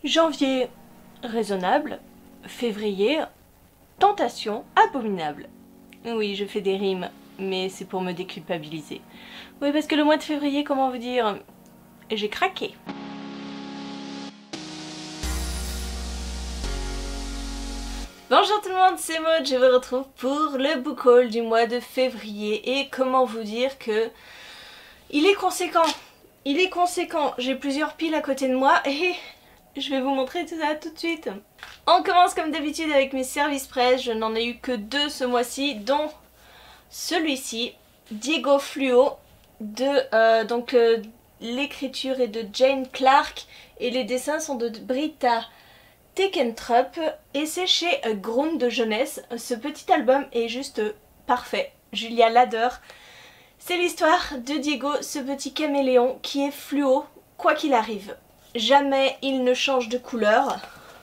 Janvier, raisonnable. Février, tentation abominable. Oui, je fais des rimes, mais c'est pour me déculpabiliser. Oui, parce que le mois de février, comment vous dire, j'ai craqué. Bonjour tout le monde, c'est Maud, je vous retrouve pour le book haul du mois de février. Et comment vous dire que il est conséquent. Il est conséquent, j'ai plusieurs piles à côté de moi et je vais vous montrer tout ça tout de suite. On commence comme d'habitude avec mes services presse, je n'en ai eu que 2 ce mois-ci, dont celui-ci, Diego Fluo, de l'écriture est de Jane Clark et les dessins sont de Britta Teckentrup et c'est chez Grund de Jeunesse. Ce petit album est juste parfait, Julia l'adore. C'est l'histoire de Diego, ce petit caméléon qui est fluo, quoi qu'il arrive. Jamais il ne change de couleur.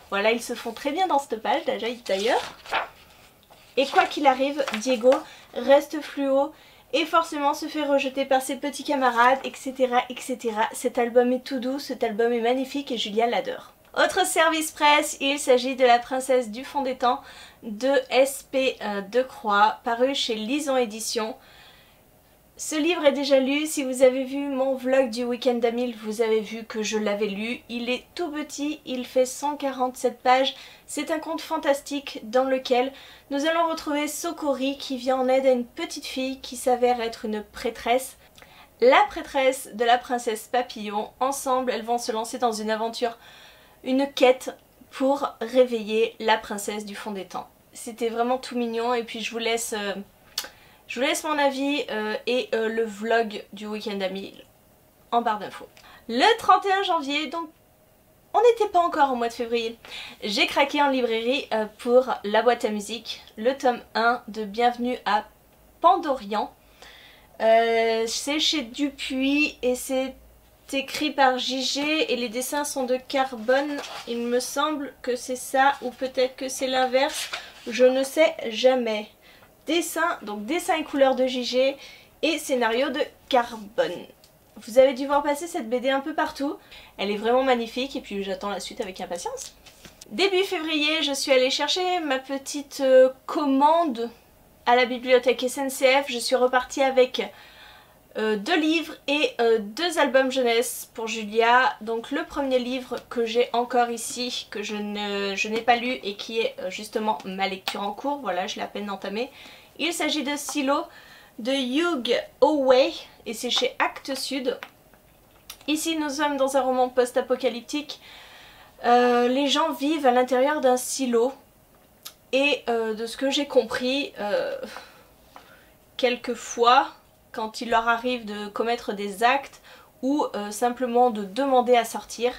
Voilà, ils se font très bien dans cette page, d'ailleurs. Et quoi qu'il arrive, Diego reste fluo et forcément se fait rejeter par ses petits camarades, etc. etc. Cet album est tout doux, cet album est magnifique et Julia l'adore. Autre service presse, il s'agit de La Princesse du Fond des Temps de SP Decroix, paru chez Lison Éditions. Ce livre est déjà lu, si vous avez vu mon vlog du week-end d'Amil, vous avez vu que je l'avais lu. Il est tout petit, il fait 147 pages. C'est un conte fantastique dans lequel nous allons retrouver Sokori qui vient en aide à une petite fille qui s'avère être une prêtresse. La prêtresse de la princesse Papillon. Ensemble, elles vont se lancer dans une aventure, une quête pour réveiller la princesse du fond des temps. C'était vraiment tout mignon et puis je vous laisse mon avis et le vlog du week-end d'Amil en barre d'infos. Le 31 janvier, donc on n'était pas encore au mois de février, j'ai craqué en librairie pour La Boîte à musique, le tome 1 de Bienvenue à Pandorian. C'est chez Dupuis et c'est écrit par JG et les dessins sont de Carbone. Il me semble que c'est ça ou peut-être que c'est l'inverse, je ne sais jamais. Dessin, donc dessin et couleurs de JG et scénario de Carbone. Vous avez dû voir passer cette BD un peu partout. Elle est vraiment magnifique et puis j'attends la suite avec impatience. Début février, je suis allée chercher ma petite commande à la bibliothèque SNCF. Je suis repartie avec 2 livres et 2 albums jeunesse pour Julia. Donc le premier livre que j'ai encore ici, que je n'ai pas lu et qui est justement ma lecture en cours, voilà, je l'ai à peine entamé. Il s'agit de Silo de Hugh Howey et c'est chez Actes Sud. Ici nous sommes dans un roman post-apocalyptique. Les gens vivent à l'intérieur d'un silo et de ce que j'ai compris, quelquefois quand il leur arrive de commettre des actes ou simplement de demander à sortir,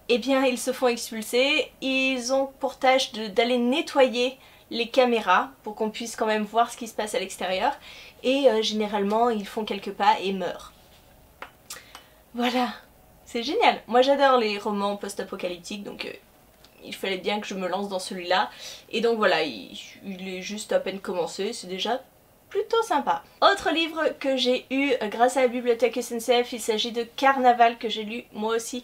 eh bien ils se font expulser. Ils ont pour tâche d'aller nettoyer les caméras pour qu'on puisse quand même voir ce qui se passe à l'extérieur et généralement ils font quelques pas et meurent. Voilà, c'est génial. Moi j'adore les romans post-apocalyptiques donc il fallait bien que je me lance dans celui-là et donc voilà, il est juste à peine commencé, c'est déjà plutôt sympa. Autre livre que j'ai eu grâce à la bibliothèque SNCF, il s'agit de Carnaval que j'ai lu moi aussi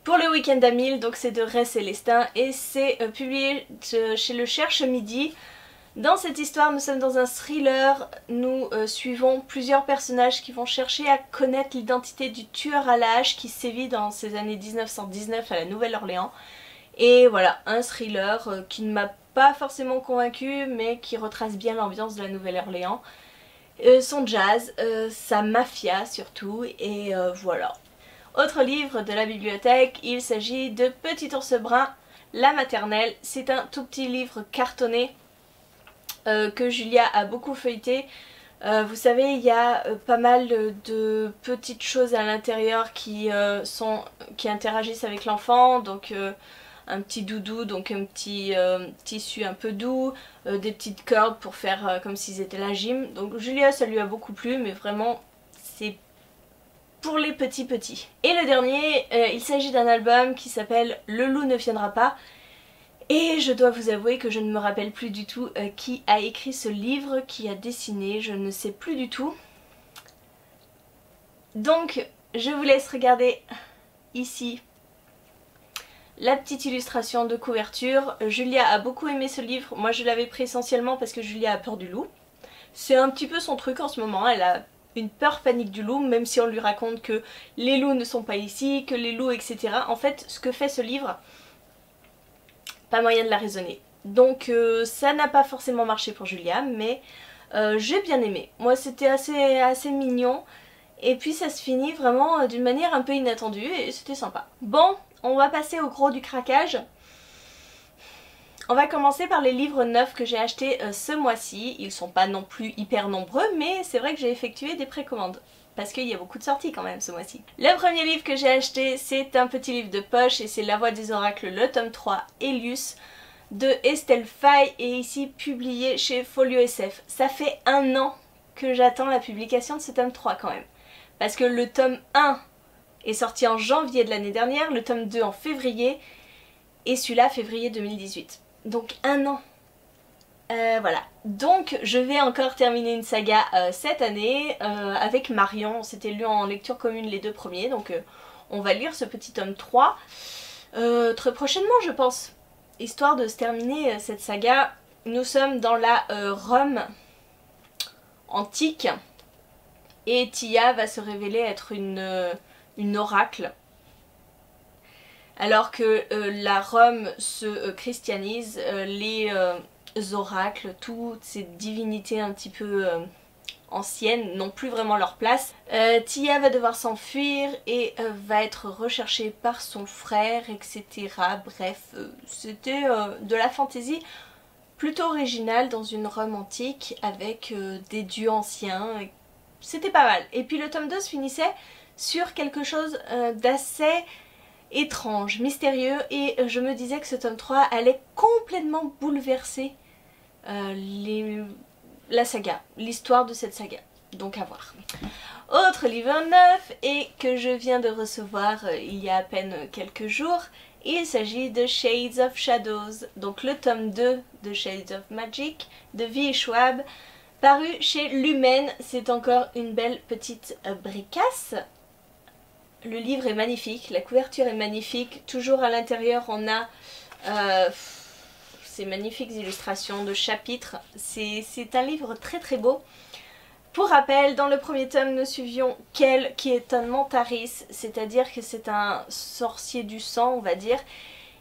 pour le week-end d'Amil, donc c'est de Ray Célestin et c'est publié chez Le Cherche Midi. Dans cette histoire nous sommes dans un thriller, nous suivons plusieurs personnages qui vont chercher à connaître l'identité du tueur à la hache qui sévit dans ces années 1919 à la Nouvelle-Orléans. Et voilà, un thriller qui ne m'a pas forcément convaincue mais qui retrace bien l'ambiance de la Nouvelle-Orléans. Son jazz, sa mafia surtout et voilà. Autre livre de la bibliothèque, il s'agit de Petit ours brun, la maternelle. C'est un tout petit livre cartonné que Julia a beaucoup feuilleté. Vous savez, il y a pas mal de petites choses à l'intérieur qui interagissent avec l'enfant, donc un petit doudou, donc un petit tissu un peu doux, des petites cordes pour faire comme s'ils étaient la gym. Donc Julia, ça lui a beaucoup plu, mais vraiment c'est pour les petits. Et le dernier, il s'agit d'un album qui s'appelle Le loup ne viendra pas. Et je dois vous avouer que je ne me rappelle plus du tout qui a écrit ce livre, qui a dessiné, je ne sais plus du tout. Donc je vous laisse regarder ici la petite illustration de couverture. Julia a beaucoup aimé ce livre, moi je l'avais pris essentiellement parce que Julia a peur du loup. C'est un petit peu son truc en ce moment, elle a une peur panique du loup, même si on lui raconte que les loups ne sont pas ici, que les loups etc. En fait ce que fait ce livre, pas moyen de la raisonner. Donc ça n'a pas forcément marché pour Julia, mais j'ai bien aimé. Moi c'était assez mignon. Et puis ça se finit vraiment d'une manière un peu inattendue et c'était sympa. Bon, on va passer au gros du craquage. On va commencer par les livres neufs que j'ai achetés ce mois-ci. Ils sont pas non plus hyper nombreux, mais c'est vrai que j'ai effectué des précommandes. Parce qu'il y a beaucoup de sorties quand même ce mois-ci. Le premier livre que j'ai acheté, c'est un petit livre de poche et c'est La Voix des Oracles, le tome 3, Elius, de Estelle Faye, et ici publié chez Folio SF. Ça fait 1 an que j'attends la publication de ce tome 3 quand même. Parce que le tome 1 est sorti en janvier de l'année dernière, le tome 2 en février, et celui-là février 2018. Donc 1 an. Voilà. Donc je vais encore terminer une saga cette année avec Marion. On s'était lu en lecture commune les 2 premiers, donc on va lire ce petit tome 3 très prochainement je pense. Histoire de se terminer cette saga. Nous sommes dans la Rome antique. Et Tia va se révéler être une oracle. Alors que la Rome se christianise, les oracles, toutes ces divinités un petit peu anciennes n'ont plus vraiment leur place. Tia va devoir s'enfuir et va être recherchée par son frère, etc. Bref, c'était de la fantaisie plutôt originale dans une Rome antique avec des dieux anciens. C'était pas mal. Et puis le tome 2 se finissait sur quelque chose d'assez étrange, mystérieux, et je me disais que ce tome 3 allait complètement bouleverser la saga, l'histoire de cette saga. Donc à voir. Autre livre neuf et que je viens de recevoir il y a à peine quelques jours, il s'agit de Shades of Shadows, donc le tome 2 de Shades of Magic de V. Schwab, paru chez Lumen. C'est encore une belle petite bricasse. Le livre est magnifique, la couverture est magnifique, toujours à l'intérieur on a ces magnifiques illustrations de chapitres. C'est un livre très très beau. Pour rappel, dans le premier tome nous suivions Kel qui est un Mantaris, c'est-à-dire que c'est un sorcier du sang on va dire.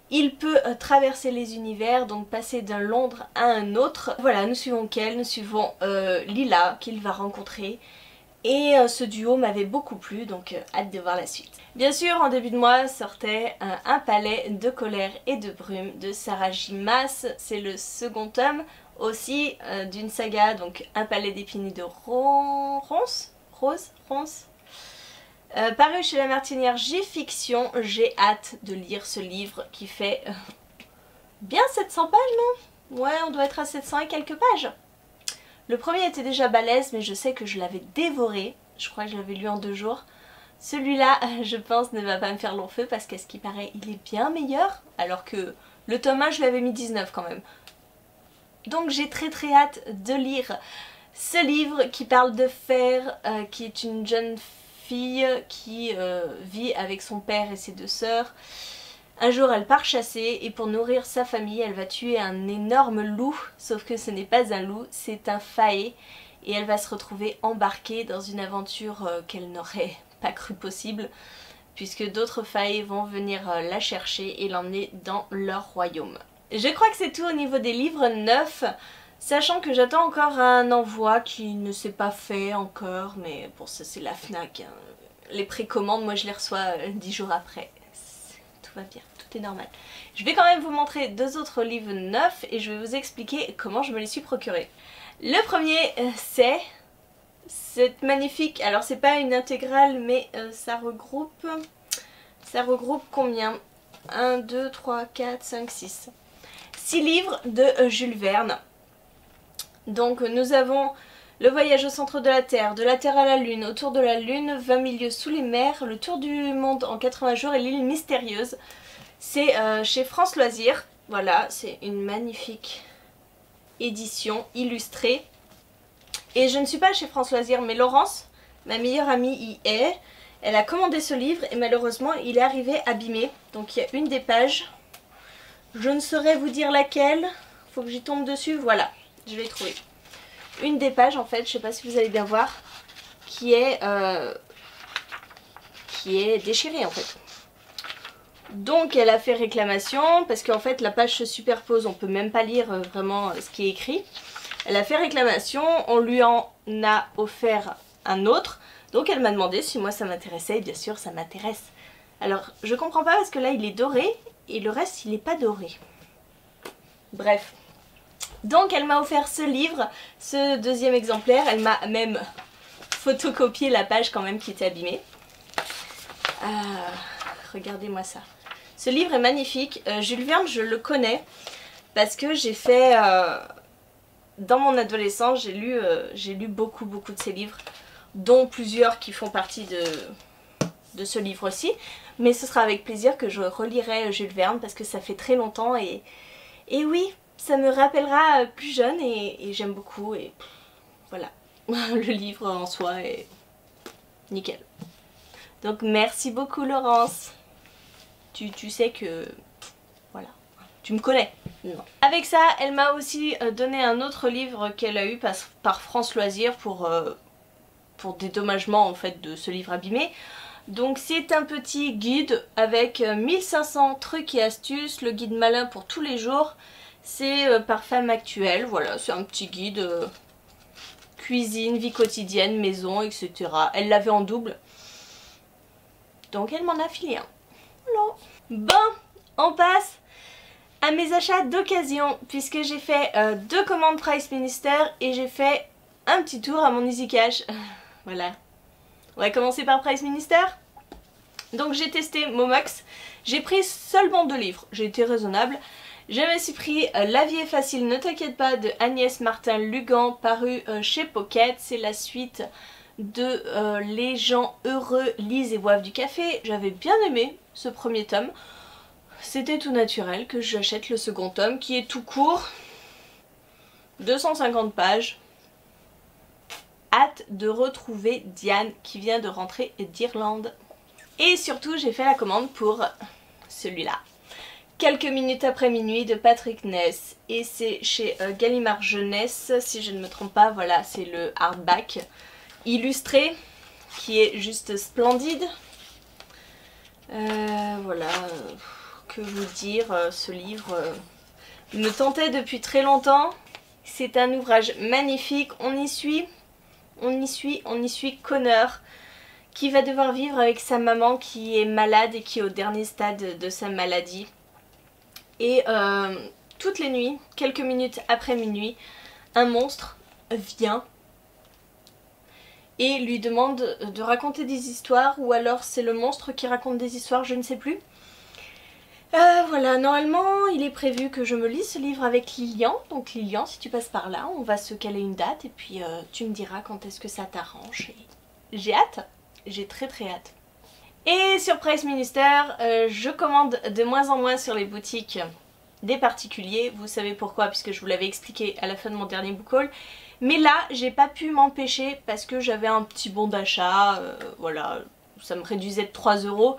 Il peut traverser les univers, donc passer d'un Londres à un autre. Voilà, nous suivons Kel, nous suivons Lila qu'il va rencontrer. Et ce duo m'avait beaucoup plu, donc hâte de voir la suite. Bien sûr, en début de mois sortait Un palais de colère et de brume de Sarah J. Maas. C'est le second tome aussi d'une saga, donc Un palais d'épines et de Rose, paru chez La Martinière J Fiction. J'ai hâte de lire ce livre qui fait bien 700 pages, non? Ouais, on doit être à 700 et quelques pages. Le premier était déjà balèze, mais je sais que je l'avais dévoré. Je crois que je l'avais lu en 2 jours. Celui-là, je pense, ne va pas me faire long feu parce qu'à ce qui paraît, il est bien meilleur. Alors que le tome 1, je l'avais mis 19 quand même. Donc j'ai très très hâte de lire ce livre qui parle de Fer, qui est une jeune fille qui vit avec son père et ses 2 sœurs. Un jour elle part chasser et pour nourrir sa famille elle va tuer un énorme loup, sauf que ce n'est pas un loup, c'est un faé, et elle va se retrouver embarquée dans une aventure qu'elle n'aurait pas cru possible, puisque d'autres faés vont venir la chercher et l'emmener dans leur royaume. Je crois que c'est tout au niveau des livres neufs, sachant que j'attends encore un envoi qui ne s'est pas fait encore, mais bon ça c'est la FNAC, hein. Les précommandes moi je les reçois 10 jours après. Tout va bien, tout est normal. Je vais quand même vous montrer 2 autres livres neufs et je vais vous expliquer comment je me les suis procurés. Le premier c'est cette magnifique, alors c'est pas une intégrale mais ça regroupe combien? 1, 2, 3, 4, 5, 6. 6 livres de Jules Verne. Donc nous avons Le voyage au centre de la Terre à la Lune, Autour de la Lune, 20 000 lieues sous les mers, Le tour du monde en 80 jours et L'île mystérieuse. C'est chez France Loisirs. Voilà, c'est une magnifique édition illustrée. Et je ne suis pas chez France Loisirs, mais Laurence, ma meilleure amie, y est. Elle a commandé ce livre et malheureusement il est arrivé abîmé. Donc il y a une des pages, je ne saurais vous dire laquelle, faut que j'y tombe dessus, voilà, je l'ai trouvé. Une des pages en fait, je sais pas si vous allez bien voir, qui est déchirée en fait. Donc elle a fait réclamation parce qu'en fait la page se superpose, on peut même pas lire vraiment ce qui est écrit. Elle a fait réclamation, on lui en a offert un autre, donc elle m'a demandé si moi ça m'intéressait et bien sûr ça m'intéresse. Alors je comprends pas parce que là il est doré et le reste il est pas doré. Bref. Donc elle m'a offert ce livre, ce deuxième exemplaire, elle m'a même photocopié la page quand même qui était abîmée. Regardez-moi ça. Ce livre est magnifique. Jules Verne, je le connais parce que j'ai fait... dans mon adolescence, j'ai lu beaucoup de ses livres, dont plusieurs qui font partie de ce livre-ci. Mais ce sera avec plaisir que je relirai Jules Verne parce que ça fait très longtemps et oui, ça me rappellera plus jeune et j'aime beaucoup et voilà. Le livre en soi est nickel. Donc merci beaucoup Laurence. Tu sais que... voilà. Tu me connais. Non. Avec ça, elle m'a aussi donné un autre livre qu'elle a eu par France Loisirs pour dédommagement en fait de ce livre abîmé. Donc c'est un petit guide avec 1500 trucs et astuces, le guide malin pour tous les jours. C'est par Femme Actuelle, voilà, c'est un petit guide cuisine, vie quotidienne, maison, etc. Elle l'avait en double. Donc elle m'en a filé un. Voilà. Bon, on passe à mes achats d'occasion puisque j'ai fait 2 commandes Price Minister et j'ai fait un petit tour à mon Easy Cash. Voilà. On va commencer par Price Minister. Donc j'ai testé Momox. J'ai pris seulement 2 livres. J'ai été raisonnable. Je me suis pris La vie est facile, ne t'inquiète pas de Agnès Martin-Lugan paru chez Pocket. C'est la suite de Les gens heureux lisent et boivent du café. J'avais bien aimé ce premier tome. C'était tout naturel que j'achète le second tome qui est tout court. 250 pages. Hâte de retrouver Diane qui vient de rentrer d'Irlande. Et surtout j'ai fait la commande pour celui-là. Quelques minutes après minuit de Patrick Ness. Et c'est chez Gallimard Jeunesse, si je ne me trompe pas, voilà, c'est le hardback illustré qui est juste splendide. Voilà, que vous dire, ce livre me tentait depuis très longtemps. C'est un ouvrage magnifique, on y suit Connor qui va devoir vivre avec sa maman qui est malade et qui est au dernier stade de sa maladie. Et toutes les nuits, quelques minutes après minuit, un monstre vient et lui demande de raconter des histoires, ou alors c'est le monstre qui raconte des histoires, je ne sais plus. Voilà, normalement il est prévu que je me lise ce livre avec Lilian, donc Lilian, si tu passes par là, on va se caler une date et puis tu me diras quand est-ce que ça t'arrange. J'ai hâte, j'ai très hâte. Et sur Price Minister, je commande de moins en moins sur les boutiques des particuliers. Vous savez pourquoi, puisque je vous l'avais expliqué à la fin de mon dernier book haul. Mais là, j'ai pas pu m'empêcher parce que j'avais un petit bon d'achat. Voilà, ça me réduisait de 3 €.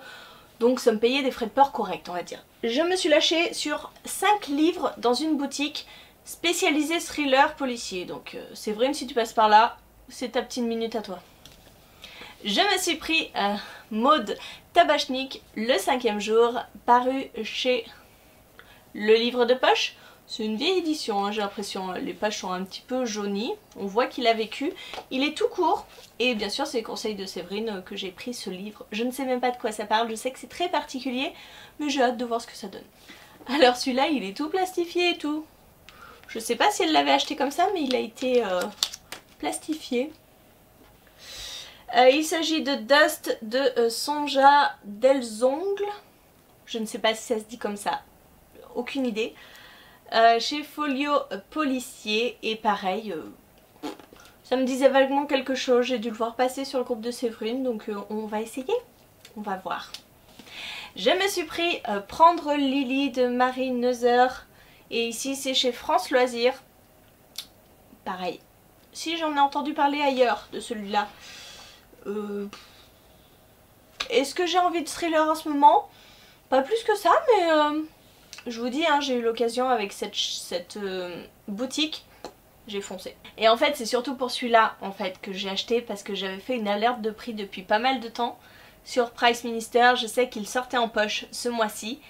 Donc ça me payait des frais de port corrects, on va dire. Je me suis lâchée sur 5 livres dans une boutique spécialisée thriller policier. Donc Séverine, si tu passes par là, c'est ta petite minute à toi. Je me suis pris Maud Tabachnik, le 5e jour, paru chez Le Livre de Poche. C'est une vieille édition, hein, j'ai l'impression, les pages sont un petit peu jaunies, on voit qu'il a vécu. Il est tout court, et bien sûr c'est les conseils de Séverine que j'ai pris ce livre. Je ne sais même pas de quoi ça parle, je sais que c'est très particulier, mais j'ai hâte de voir ce que ça donne. Alors celui-là, il est tout plastifié et tout. Je sais pas si elle l'avait acheté comme ça, mais il a été plastifié. Il s'agit de Dust de Sonja Delzongle. Je ne sais pas si ça se dit comme ça, aucune idée. Chez Folio Policier, et pareil, ça me disait vaguement quelque chose, j'ai dû le voir passer sur le groupe de Séverine, donc on va essayer, on va voir. Je me suis pris Prendre Lily de Marie Neuser, et ici c'est chez France Loisirs. Pareil, si j'en ai entendu parler ailleurs de celui-là, Est-ce que j'ai envie de thriller en ce moment? Pas plus que ça, mais je vous dis, hein, j'ai eu l'occasion avec cette boutique, j'ai foncé. Et en fait c'est surtout pour celui-là en fait que j'ai acheté parce que j'avais fait une alerte de prix depuis pas mal de temps sur Price Minister. Je sais qu'il sortait en poche ce mois-ci.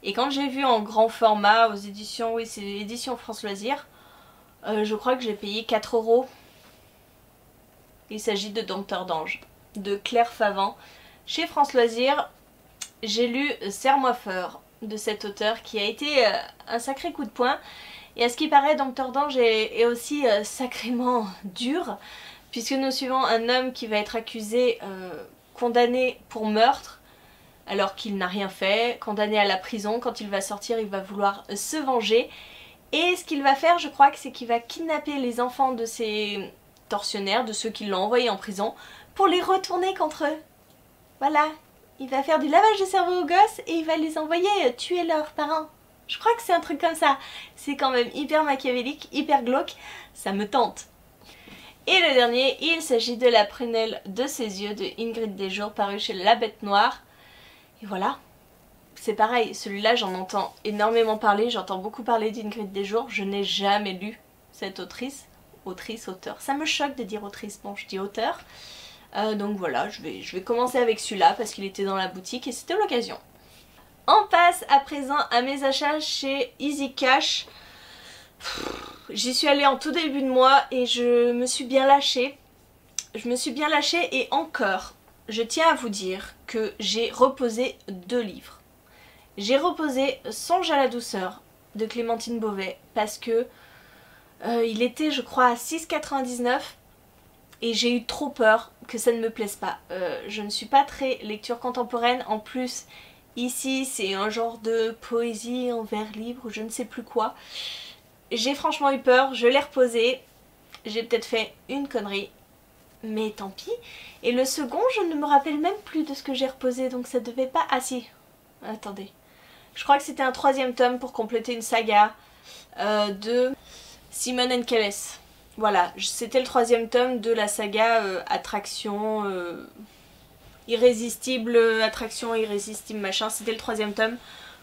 Et quand j'ai vu en grand format aux éditions, oui c'est l'édition France Loisirs, je crois que j'ai payé 4 €. Il s'agit de Dompteur d'ange, de Claire Favant. Chez France Loisirs, j'ai lu Serre-moi fort de cet auteur qui a été un sacré coup de poing. Et à ce qui paraît, Dompteur d'ange est aussi sacrément dur, puisque nous suivons un homme qui va être accusé, condamné pour meurtre, alors qu'il n'a rien fait, condamné à la prison. Quand il va sortir, il va vouloir se venger. Et ce qu'il va faire, je crois que c'est qu'il va kidnapper les enfants de ses tortionnaires, de ceux qui l'ont envoyé en prison, pour les retourner contre eux. Voilà, il va faire du lavage de cerveau aux gosses et il va les envoyer tuer leurs parents. Je crois que c'est un truc comme ça. C'est quand même hyper machiavélique, hyper glauque, ça me tente. Et le dernier, il s'agit de La prunelle de ses yeux de Ingrid Desjours, paru chez La Bête Noire. Et voilà, c'est pareil, celui-là j'en entends énormément parler, j'entends beaucoup parler d'Ingrid Desjours, je n'ai jamais lu cette autrice, auteur. Ça me choque de dire autrice, bon je dis auteur. Donc voilà, je vais commencer avec celui-là parce qu'il était dans la boutique et c'était l'occasion. On passe à présent à mes achats chez Easy Cash. J'y suis allée en tout début de mois et je me suis bien lâchée. Et encore, je tiens à vous dire que j'ai reposé 2 livres. J'ai reposé Songe à la douceur de Clémentine Beauvais parce que il était je crois à 6,99 € et j'ai eu trop peur que ça ne me plaise pas. Je ne suis pas très lecture contemporaine, en plus ici c'est un genre de poésie en vers libre ou je ne sais plus quoi. J'ai franchement eu peur, je l'ai reposé, j'ai peut-être fait une connerie, mais tant pis. Et le second, je ne me rappelle même plus de ce que j'ai reposé, donc ça devait pas... Ah si, attendez. Je crois que c'était un 3e tome pour compléter une saga de Simone Keles. Voilà, c'était le 3e tome de la saga Attraction... irrésistible, attraction irrésistible machin, c'était le 3e tome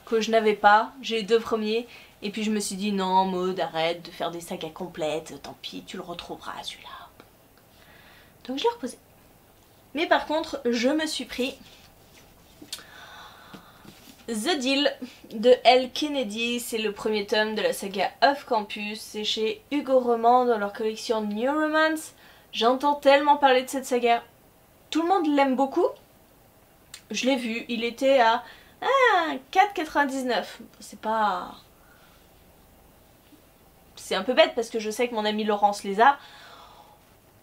que je n'avais pas, j'ai les 2 premiers et puis je me suis dit non Maud, arrête de faire des sagas complètes, tant pis tu le retrouveras celui-là. Donc je l'ai reposé. Mais par contre je me suis pris The Deal de Elle Kennedy, c'est le 1er tome de la saga Off Campus, c'est chez Hugo Roman dans leur collection New Romance. J'entends tellement parler de cette saga. Tout le monde l'aime beaucoup. Je l'ai vu, il était à 4,99 €. C'est pas... C'est un peu bête parce que je sais que mon amie Laurence les a.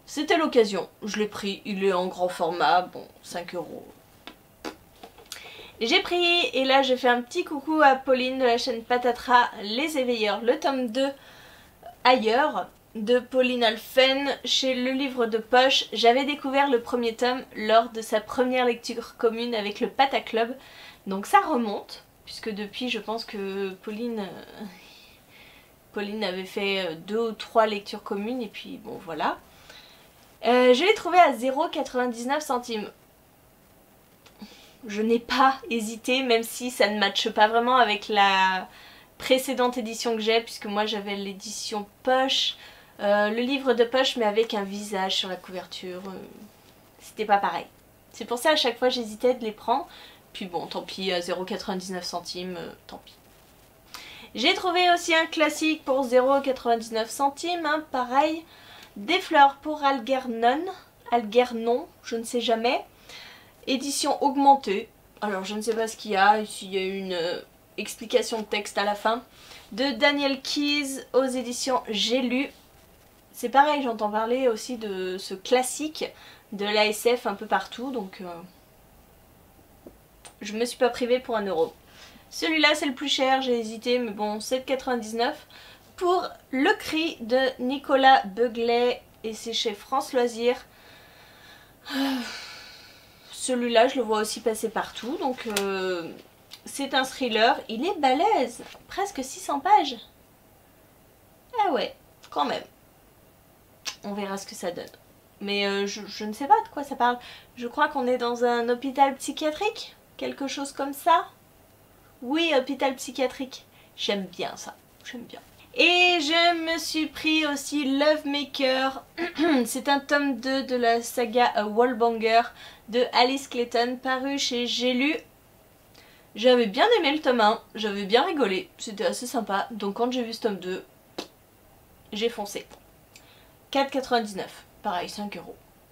C'était l'occasion, je l'ai pris, il est en grand format, bon 5 €. J'ai pris, et là je fais un petit coucou à Pauline de la chaîne Patatras, Les Éveilleurs, le tome 2 ailleurs, de Pauline Alphen chez Le Livre de Poche. J'avais découvert le 1er tome lors de sa première lecture commune avec le Pata Club, donc ça remonte, puisque depuis je pense que Pauline avait fait 2 ou 3 lectures communes et puis bon voilà. Je l'ai trouvé à 0,99 €. Je n'ai pas hésité, même si ça ne matche pas vraiment avec la précédente édition que j'ai, puisque moi j'avais l'édition poche, le livre de poche mais avec un visage sur la couverture, c'était pas pareil. C'est pour ça à chaque fois j'hésitais de les prendre, puis bon tant pis, à 0,99 €, tant pis. J'ai trouvé aussi un classique pour 0,99 €, hein, pareil, Des fleurs pour Algernon, je ne sais jamais, édition augmentée. Alors je ne sais pas ce qu'il y a, ici il y a une explication de texte à la fin, de Daniel Keyes aux éditions J'ai lu. C'est pareil, j'entends parler aussi de ce classique de l'ASF un peu partout, donc je me suis pas privée pour 1 €. Celui-là c'est le plus cher, j'ai hésité, mais bon, 7,99 € pour Le Cri de Nicolas Beuglet et c'est chez France Loisirs. Celui-là je le vois aussi passer partout, donc c'est un thriller, il est balèze, presque 600 pages. Ah ouais, quand même. On verra ce que ça donne. Mais je ne sais pas de quoi ça parle. Je crois qu'on est dans un hôpital psychiatrique, quelque chose comme ça. Oui, hôpital psychiatrique. J'aime bien ça, j'aime bien. Et je me suis pris aussi Love Maker. C'est un tome 2 de la saga Wallbanger de Alice Clayton, paru chez J'ai lu. J'avais bien aimé le tome 1, j'avais bien rigolé, c'était assez sympa. Donc quand j'ai vu ce tome 2, j'ai foncé. 4,99, pareil, 5 €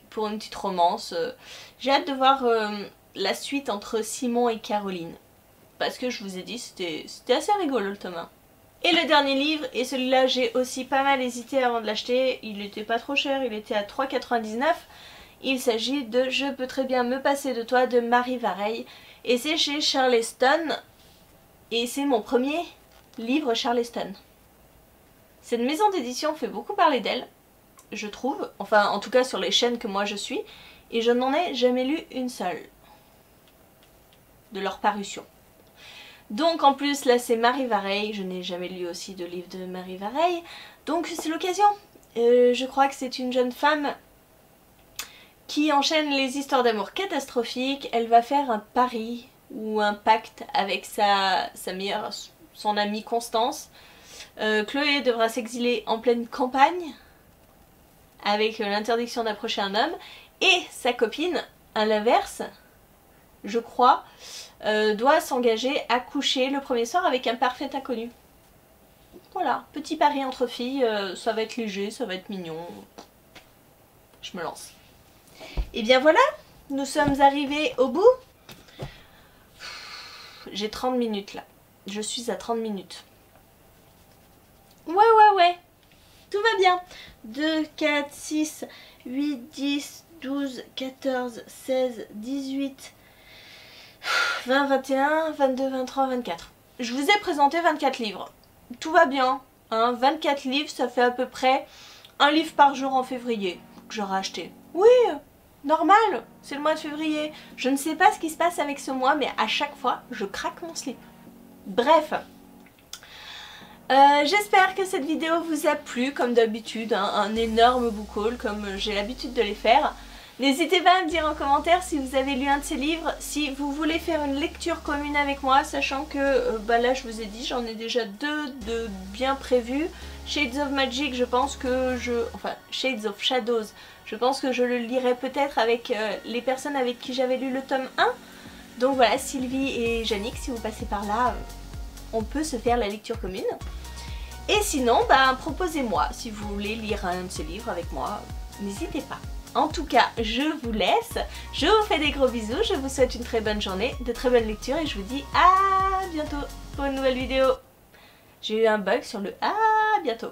pour une petite romance. J'ai hâte de voir la suite entre Simon et Caroline. Parce que je vous ai dit, c'était assez rigolo le tome 1. Et le dernier livre, et celui-là j'ai aussi pas mal hésité avant de l'acheter, il était pas trop cher, il était à 3,99 €. Il s'agit de Je peux très bien me passer de toi de Marie Vareille. Et c'est chez Charleston. Et c'est mon premier livre Charleston. Cette maison d'édition fait beaucoup parler d'elle, je trouve. Enfin, en tout cas sur les chaînes que moi je suis. Et je n'en ai jamais lu une seule de leur parution. Donc en plus là c'est Marie Vareille. Je n'ai jamais lu aussi de livre de Marie Vareille. Donc c'est l'occasion. Je crois que c'est une jeune femme qui enchaîne les histoires d'amour catastrophiques. Elle va faire un pari ou un pacte avec son amie Constance. Chloé devra s'exiler en pleine campagne avec l'interdiction d'approcher un homme. Et sa copine, à l'inverse, je crois, doit s'engager à coucher le premier soir avec un parfait inconnu. Voilà, petit pari entre filles, ça va être léger, ça va être mignon. Je me lance. Et bien voilà, nous sommes arrivés au bout. J'ai 30 minutes là. Je suis à 30 minutes. Ouais. Tout va bien. 2, 4, 6, 8, 10, 12, 14, 16, 18, 20, 21, 22, 23, 24. Je vous ai présenté 24 livres. Tout va bien. Hein, 24 livres, ça fait à peu près un livre par jour en février que j'aurai acheté. Oui, normal, c'est le mois de février. Je ne sais pas ce qui se passe avec ce mois, mais à chaque fois, je craque mon slip. Bref. J'espère que cette vidéo vous a plu, comme d'habitude, hein, un énorme book haul, comme j'ai l'habitude de les faire. N'hésitez pas à me dire en commentaire si vous avez lu un de ces livres, si vous voulez faire une lecture commune avec moi, sachant que là je vous ai dit, j'en ai déjà 2 de bien prévus. Shades of Magic, je pense que enfin Shades of Shadows, je pense que je le lirai peut-être avec les personnes avec qui j'avais lu le tome 1. Donc voilà, Sylvie et Yannick, si vous passez par là, on peut se faire la lecture commune. Et sinon, proposez-moi si vous voulez lire un de ces livres avec moi, n'hésitez pas. En tout cas, je vous laisse, je vous fais des gros bisous, je vous souhaite une très bonne journée, de très bonnes lectures et je vous dis à bientôt pour une nouvelle vidéo. J'ai eu un bug sur le à bientôt.